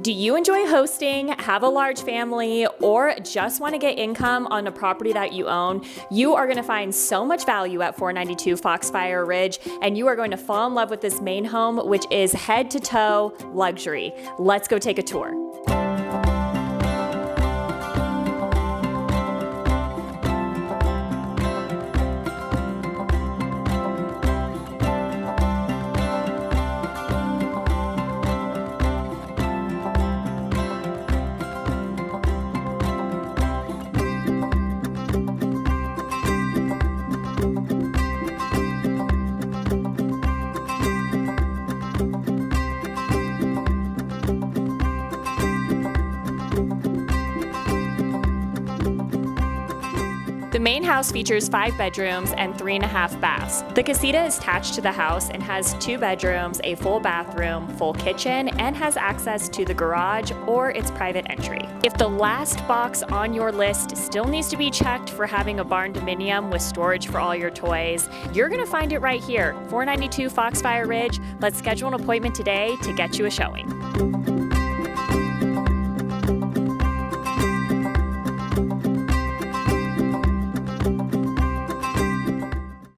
Do you enjoy hosting, have a large family, or just want to get income on a property that you own? You are going to find so much value at 492 Foxfire Ridge, and you are going to fall in love with this main home, which is head to toe luxury. Let's go take a tour. The main house features 5 bedrooms and 3.5 baths. The casita is attached to the house and has 2 bedrooms, a full bathroom, full kitchen, and has access to the garage or its private entry. If the last box on your list still needs to be checked for having a barndominium with storage for all your toys, you're gonna find it right here, 492 Foxfire Ridge. Let's schedule an appointment today to get you a showing.